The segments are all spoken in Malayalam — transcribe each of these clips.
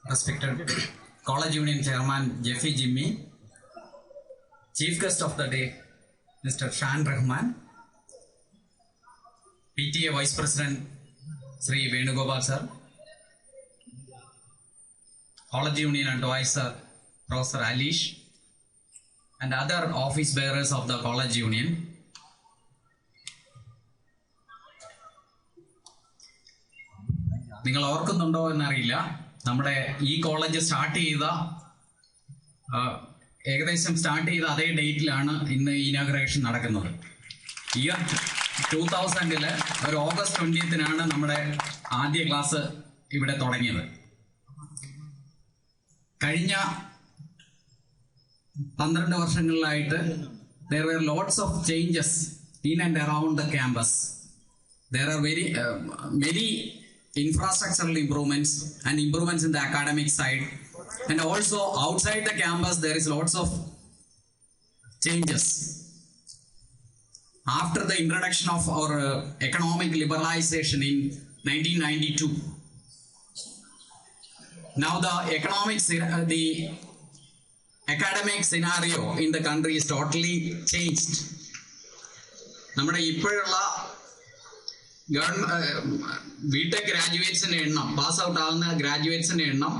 Respected College Union Chairman Jeffy Jimmy, Chief Guest of the Day Mr. Shan Rahman, PTA Vice President Sri Venugopal Sir, College Union Advisor Professor Alish, and other office bearers of the College Union. നിങ്ങൾ ഓർക്കുന്നുണ്ടോ എന്നറിയില്ല, നമ്മുടെ ഈ കോളേജ് സ്റ്റാർട്ട് ചെയ്ത അതേ ഡേറ്റിലാണ് ഇന്ന് ഇനാഗുറേഷൻ നടക്കുന്നത്. ഇയർ 2000 ഒരു ഓഗസ്റ്റ് 20 നമ്മുടെ ആദ്യ ക്ലാസ് ഇവിടെ തുടങ്ങിയത്. കഴിഞ്ഞ 12 വർഷങ്ങളിലായിട്ട് there were lots of changes in and around the campus. There are very many infrastructural improvements and improvements in the academic side, and also outside the campus there is lots of changes. After the introduction of our economic liberalization in 1992, now the academic scenario in the country is totally changed. നമ്മുടെ ഇപ്പോഴുള്ള ബിടെക് ഗ്രാജുവേറ്റ്സിന്റെ എണ്ണം, പാസ് ഔട്ട് ആകുന്ന ഗ്രാജുവേറ്റ്സിന്റെ എണ്ണം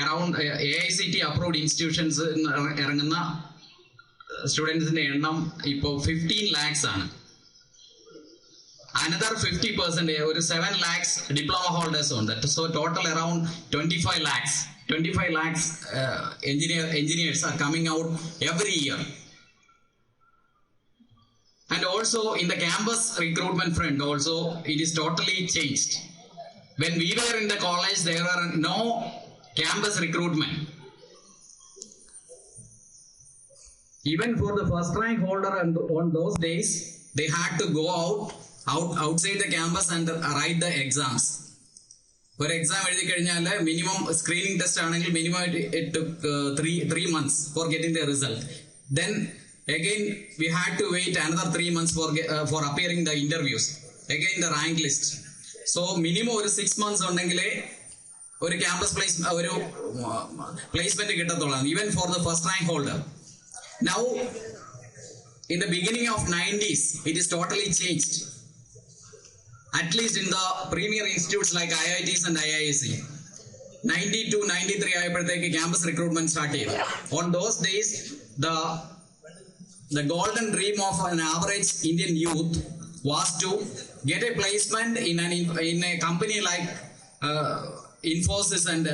അറൌണ്ട് AICT അപ്രൂവ്ഡ് ഇൻസ്റ്റിറ്റ്യൂഷൻസ് ഇറങ്ങുന്ന സ്റ്റുഡൻസിന്റെ എണ്ണം ഇപ്പോൾ 15 lakhs ആണ്. Another 50%, ഒരു 7 lakhs ഡിപ്ലോമ ഹോൾഡേഴ്സ് ഉണ്ട്. So total around 25 lakhs engineers are coming out every year. And also in the campus recruitment front also it is totally changed. When we were in the college there were no campus recruitment. Even for the first rank holder on those days they had to go outside the campus and write the exams. ഒരു എക്സാം എഴുതി കഴിഞ്ഞാൽ മിനിമം സ്ക്രീനിങ് ടെസ്റ്റ് ആണെങ്കിൽ minimum it took 3 months for getting the result. Then again we had to wait another 3 months for appearing the interviews, again the rank list. So minimum ഒരു 6 months ഉണ്ടെങ്കിലേ ഒരു ക്യാമ്പസ് പ്ലേസ്മെന്റ് കിട്ടത്തുള്ളൂ, even for the first rank holder. Now in the beginning of 90s it is totally changed, at least in the premier institutes like IITs and IISc. 92-93 ആയപ്പോഴത്തേക്ക് ക്യാമ്പസ് റിക്രൂട്ട്മെന്റ് സ്റ്റാർട്ട് ചെയ്തു. On those days the golden dream of an average Indian youth was to get a placement in a company like Infosys and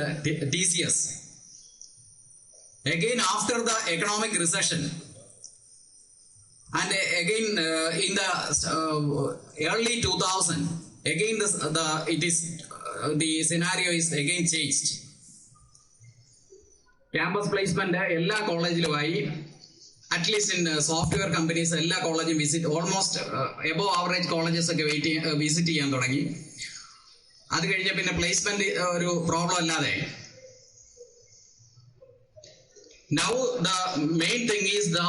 TCS. Again after the economic recession and again in the early 2000 again the scenario is again changed. Campus placement എല്ലാ കോളേജിലുമായി, at least in software companies എല്ലാ കോളേജും almost above average colleges ഒക്കെ വിസിറ്റ് ചെയ്യാൻ തുടങ്ങി. അത് കഴിഞ്ഞ പിന്നെ പ്ലേസ്മെന്റ് ഒരു പ്രോബ്ലം അല്ലാതെ. Now the main thing is the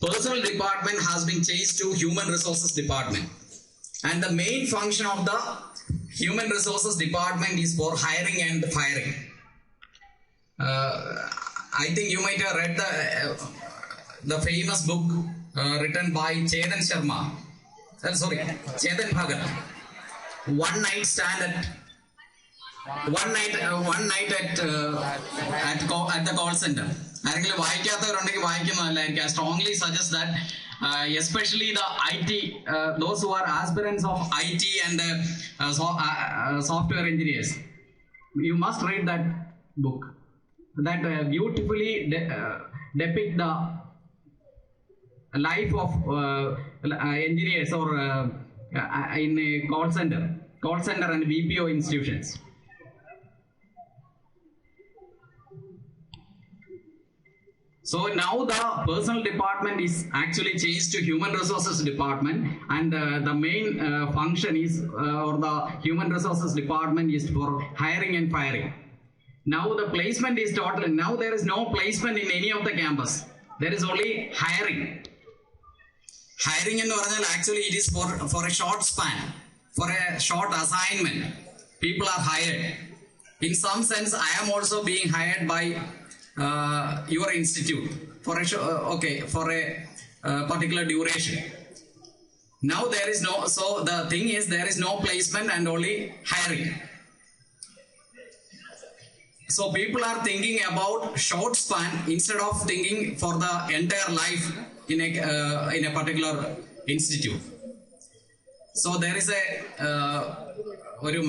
personal department has been changed to human resources department, and the main function of the human resources department is for hiring and firing. I think you might have read the famous book written by Chetan Bhagat, One Night at the call center. ആരെങ്കിലും വായിക്കാത്തവരുണ്ടെങ്കിൽ വായിക്കുന്നതല്ലായിരിക്കും. I strongly suggest that especially the IT, those who are aspirants of IT and software engineers, you must read that book. That beautifully depict the life of engineers or in a call center and BPO institutions. So now the personal department is actually changed to human resources department, and the main function is or the human resources department is for hiring and firing. Now the placement is total. Now there is no placement in any of the campus. There is only hiring. Hiring എന്ന് പറഞ്ഞാൽ actually it is for a short span, for a short assignment. People are hired. In some sense, I am also being hired by your institute for a particular duration. Now there is no, so the thing is there is no placement and only hiring. So people are thinking about short span instead of thinking for the entire life in a particular institute. So there is a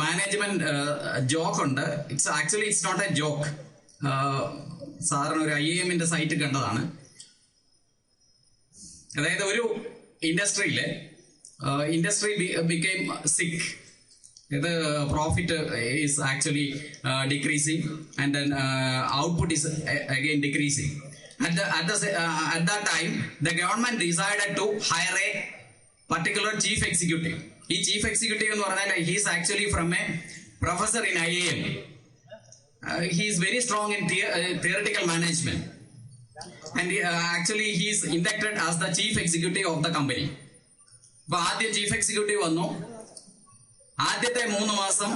management joke ഉണ്ട്. It's not a joke. സാധാരണ ഒരു IIM സൈറ്റ് കണ്ടതാണ്. അതായത് ഒരു industry became sick. The profit is actually decreasing, and then output is again decreasing. At that time, the government decided to hire a particular chief executive. This chief executive he is actually from a professor in IIM. He is very strong in theoretical management, and actually he is inducted as the chief executive of the company. But ആദ്യം ചീഫ് എക്സിക്യൂട്ടീവ് വന്നു. ആദ്യത്തെ 3 മാസം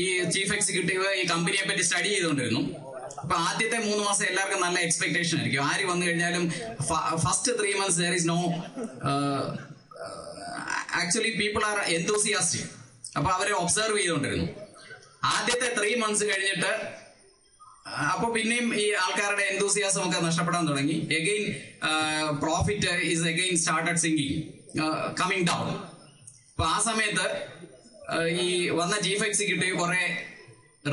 ഈ ചീഫ് എക്സിക്യൂട്ടീവ് ഈ കമ്പനിയെ പറ്റി സ്റ്റഡി ചെയ്തുകൊണ്ടിരുന്നു. അപ്പൊ ആദ്യത്തെ 3 മാസം എല്ലാവർക്കും നല്ല എക്സ്പെക്ടേഷൻ ആയിരിക്കും. ആര് വന്നു കഴിഞ്ഞാലും first 3 months there is no actually people are enthusiastic. അപ്പൊ അവരെ ഒബ്സർവ് ചെയ്തുകൊണ്ടിരുന്നു. ആദ്യത്തെ 3 months കഴിഞ്ഞിട്ട് അപ്പൊ പിന്നെയും ഈ ആൾക്കാരുടെ എന്തൂസിയാസം ഒക്കെ നഷ്ടപ്പെടാൻ തുടങ്ങി. Again profit is again started sinking, coming down. അപ്പൊ ആ സമയത്ത് ഈ വന്ന ചീഫ് എക്സിക്യൂട്ടീവ് കുറെ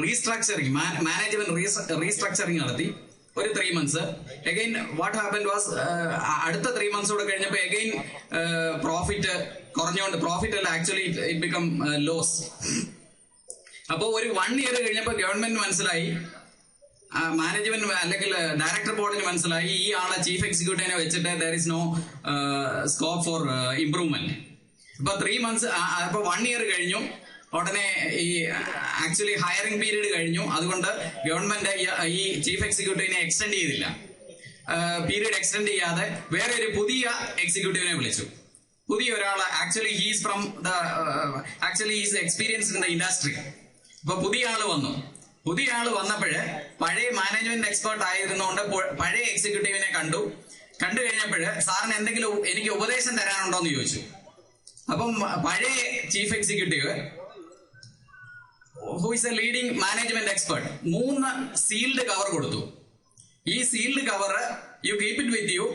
റീസ്ട്രക്ചറിങ്, മാനേജ്മെന്റ് റീസ്ട്രക്ചറിങ് നടത്തി ഒരു 3 months. Again what happen was അടുത്ത 3 months കൂടെ കഴിഞ്ഞപ്പോ എഗെയിൻ പ്രോഫിറ്റ് കുറഞ്ഞുകൊണ്ട്, പ്രോഫിറ്റ് അല്ല ആക്ച്വലി ഇറ്റ് ബിക്കം ലോസ്. അപ്പൊ ഒരു 1 year കഴിഞ്ഞപ്പോ ഗവൺമെന്റ് മനസ്സിലായി, മാനേജ്മെന്റ് അല്ലെങ്കിൽ ഡയറക്ടർ ബോർഡിന് മനസ്സിലായി ഈ ആളെ ചീഫ് എക്സിക്യൂട്ടീവിനെ വെച്ചിട്ട് there is no scope for improvement. ഇപ്പൊ 3 months, അപ്പൊ 1 year കഴിഞ്ഞു. ഉടനെ ഈ ആക്ച്വലി ഹയറിംഗ് പീരീഡ് കഴിഞ്ഞു. അതുകൊണ്ട് ഗവൺമെന്റ് ഈ ചീഫ് എക്സിക്യൂട്ടീവിനെ എക്സ്റ്റെൻഡ് ചെയ്തില്ല. പീരീഡ് എക്സ്റ്റെൻഡ് ചെയ്യാതെ വേറെ ഒരു പുതിയ എക്സിക്യൂട്ടീവിനെ വിളിച്ചു. പുതിയ ഒരാള് actually he's from the he's experience in the industry. അപ്പൊ പുതിയ ആള് വന്നു. പുതിയ ആള് വന്നപ്പോഴേ പഴയ മാനേജ്മെന്റ് എക്സ്പേർട്ട് ആയിരുന്നുകൊണ്ട് പഴയ എക്സിക്യൂട്ടീവിനെ കണ്ടു കഴിഞ്ഞപ്പോഴ് സാറിന് എന്തെങ്കിലും എനിക്ക് ഉപദേശം തരാനുണ്ടോ എന്ന് ചോദിച്ചു. അപ്പം പഴയ chief executive who is A leading management expert 3 sealed cover കൊടുത്തു. ഈ sealed cover you keep it with you,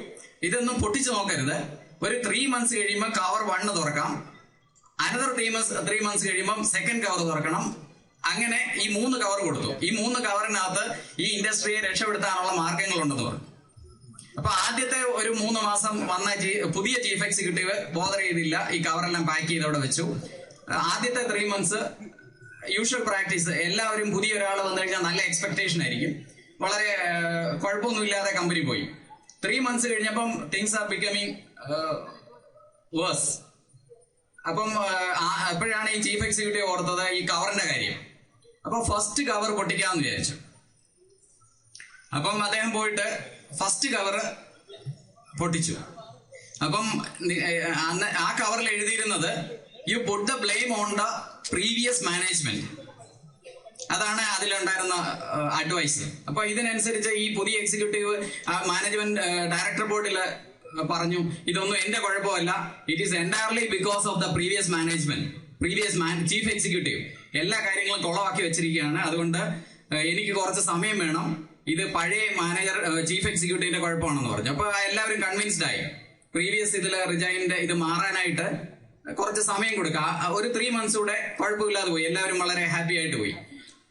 ഇതൊന്നും പൊട്ടിച്ചു നോക്കരുത്. ഒരു 3 months കഴിയുമ്പോൾ കവർ 1 തുറക്കാം, അനദർ 3 months കഴിയുമ്പോൾ സെക്കൻഡ് കവർ തുറക്കണം. അങ്ങനെ ഈ 3 കവർ കൊടുത്തു. ഈ 3 കവറിനകത്ത് ഈ ഇൻഡസ്ട്രിയെ രക്ഷപ്പെടുത്താനുള്ള മാർഗങ്ങളുണ്ടെന്ന് പറഞ്ഞു. അപ്പൊ ആദ്യത്തെ ഒരു 3 മാസം വന്ന പുതിയ ചീഫ് എക്സിക്യൂട്ടീവ് ബോധർ ചെയ്തില്ല, ഈ കവറെല്ലാം പാക്ക് ചെയ്ത് അവിടെ വെച്ചു. ആദ്യത്തെ 3 months യൂഷ്വൽ പ്രാക്ടീസ്, എല്ലാവരും പുതിയ ഒരാൾ വന്നു കഴിഞ്ഞാൽ നല്ല എക്സ്പെക്ടേഷൻ ആയിരിക്കും. വളരെ കുഴപ്പമൊന്നുമില്ലാതെ കമ്പനി പോയി. 3 months കഴിഞ്ഞപ്പം തിങ്സ് ആർ ബിക്കമിങ് വേഴ്സ്. അപ്പം അപ്പോഴാണ് ഈ ചീഫ് എക്സിക്യൂട്ടീവ് ഓർത്തത് ഈ കവറിന്റെ കാര്യം. അപ്പൊ ഫസ്റ്റ് കവർ പൊട്ടിക്കാന്ന് വിചാരിച്ചു. അപ്പം അദ്ദേഹം പോയിട്ട് ഫസ്റ്റ് കവർ പൊട്ടിച്ചു. അപ്പം ആ കവറിൽ എഴുതിയിരുന്നത് you put the blame on the previous management. അതാണ് അതിലുണ്ടായിരുന്ന അഡ്വൈസ്. അപ്പൊ ഇതിനനുസരിച്ച് ഈ പുതിയ എക്സിക്യൂട്ടീവ് മാനേജ്മെന്റ് ഡയറക്ടർ ബോർഡില് പറഞ്ഞു, ഇതൊന്നും എന്റെ കുഴപ്പമല്ല, it is entirely because of the previous management, chief executive എല്ലാ കാര്യങ്ങളും കൊളവാക്കി വെച്ചിരിക്കുകയാണ്. അതുകൊണ്ട് എനിക്ക് കുറച്ച് സമയം വേണം, ഇത് പഴയ മാനേജർ ചീഫ് എക്സിക്യൂട്ടീവിന്റെ കുഴപ്പമാണെന്ന് പറഞ്ഞു. അപ്പൊ എല്ലാവരും കൺവിൻസ്ഡ് ആയി. പ്രീവിയസ് ഇതിൽ റിജൈനിന്റെ ഇത് മാറാനായിട്ട് കുറച്ച് സമയം കൊടുക്കുക. ഒരു 3 months കൂടെ കുഴപ്പമില്ലാതെ പോയി. എല്ലാവരും വളരെ ഹാപ്പി ആയിട്ട് പോയി.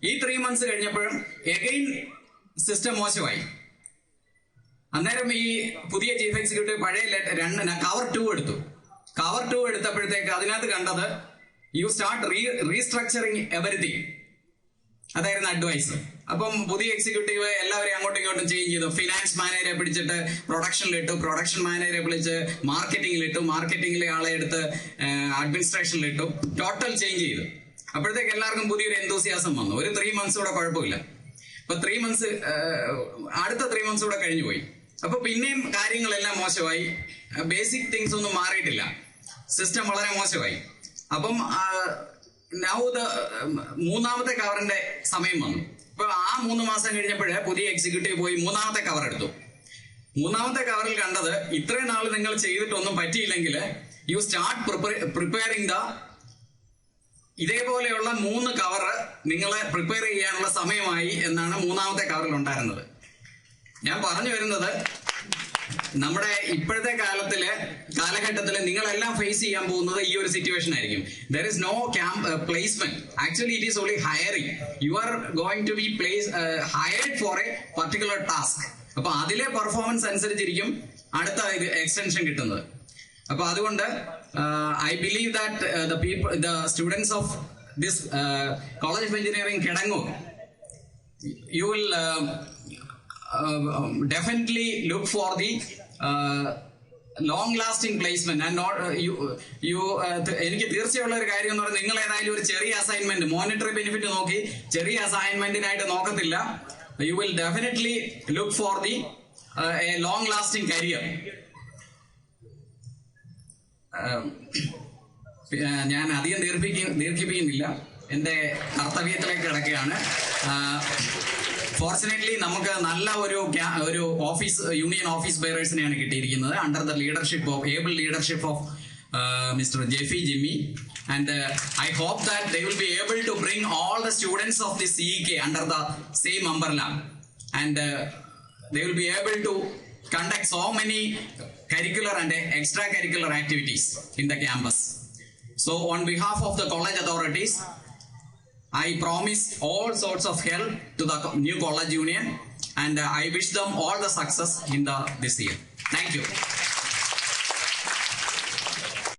ഈ 3 months കഴിഞ്ഞപ്പോഴും എഗെയിൻ സിസ്റ്റം മോശമായി. അന്നേരം ഈ പുതിയ ചീഫ് എക്സിക്യൂട്ടീവ് പഴയ കവർ 2 എടുത്തു. കവർ 2 എടുത്തപ്പോഴത്തേക്ക് അതിനകത്ത് കണ്ടത് യു സ്റ്റാർട്ട് റീസ്ട്രക്ചറിങ് എവരിതിങ്. അതായിരുന്നു അഡ്വൈസ്. അപ്പം പുതിയ എക്സിക്യൂട്ടീവ് എല്ലാവരെയും അങ്ങോട്ടും ഇങ്ങോട്ടും ചേഞ്ച് ചെയ്തു. ഫിനാൻസ് മാനേജറെ പിടിച്ചിട്ട് പ്രൊഡക്ഷനിലിട്ടു, പ്രൊഡക്ഷൻ മാനേജറെ വിളിച്ച് മാർക്കറ്റിംഗിലിട്ടു, മാർക്കറ്റിംഗിലെ ആളെ എടുത്ത് അഡ്മിനിസ്ട്രേഷനിലിട്ടു. ടോട്ടൽ ചേഞ്ച് ചെയ്തു. അപ്പോഴത്തേക്ക് എല്ലാവർക്കും പുതിയൊരു എന്തൂസിയാസം വന്നു. ഒരു 3 months കൂടെ കുഴപ്പമില്ല. അപ്പൊ 3 months അടുത്ത 3 months കൂടെ കഴിഞ്ഞു പോയി. അപ്പൊ പിന്നെയും കാര്യങ്ങളെല്ലാം മോശമായി. ബേസിക് തിങ്സ് ഒന്നും മാറിയിട്ടില്ല. സിസ്റ്റം വളരെ മോശമായി. അപ്പം നൗ ദ മൂന്നാമത്തെ കവറിന്റെ സമയം വന്നു. ഇപ്പൊ ആ 3 മാസം കഴിഞ്ഞപ്പോഴേ പുതിയ എക്സിക്യൂട്ടീവ് പോയി മൂന്നാമത്തെ കവർ എടുത്തു. മൂന്നാമത്തെ കവറിൽ കണ്ടത് ഇത്രയും നാൾ നിങ്ങൾ ചെയ്തിട്ടൊന്നും പറ്റിയില്ലെങ്കിൽ യു സ്റ്റാർട്ട് പ്രിപ്പയറിംഗ് ദ ഇതേപോലെയുള്ള 3 കവർ നിങ്ങളെ പ്രിപ്പയർ ചെയ്യാനുള്ള സമയമായി എന്നാണ് മൂന്നാമത്തെ കവറിൽ ഉണ്ടായിരുന്നത്. ഞാൻ പറഞ്ഞു വരുന്നത് നമ്മുടെ ഇപ്പോഴത്തെ കാലഘട്ടത്തില് നിങ്ങളെല്ലാം ഫേസ് ചെയ്യാൻ പോകുന്നത് ഈ ഒരു സിറ്റുവേഷൻ ആയിരിക്കും. There is no placement. Actually it is only hiring. You are going to be hired for a particular task. അപ്പൊ അതിലെ പെർഫോമൻസ് അനുസരിച്ചിരിക്കും അടുത്ത എക്സ്റ്റൻഷൻ കിട്ടുന്നത്. അപ്പൊ അതുകൊണ്ട് I believe that the students of this college of engineering Kidangoor, you will definitely look for the long lasting placement and not എനിക്ക് തീർച്ചയുള്ള ഒരു കാര്യം എന്ന് പറഞ്ഞാൽ നിങ്ങൾ ഏതായാലും ഒരു ചെറിയ അസൈൻമെന്റ് മോണിറ്ററി ബെനിഫിറ്റ് നോക്കി ചെറിയ അസൈൻമെന്റിനായിട്ട് നോക്കത്തില്ല. You will definitely look for the a long lasting career. ഞാൻ അധികം ദീർഘിപ്പിക്കുന്നില്ല, എന്റെ കർത്തവ്യത്തിലേക്ക് കിടക്കുകയാണ്. ഫോർച്ചുനേറ്റ്ലി നമുക്ക് നല്ല ഒരു യൂണിയൻ ഓഫീസ് ബെയറേഴ്സിനെയാണ് കിട്ടിയിരിക്കുന്നത് under the leadership of able leadership of Mr. Jeffy Jimmy, and I hope that they will be able to bring all the students of the CEK under the same umbrella, and they will be able to conduct so many curricular and extracurricular activities in the campus. So on behalf of the college authorities, I promise all sorts of help to the new college union, and I wish them all the success in this year. Thank you.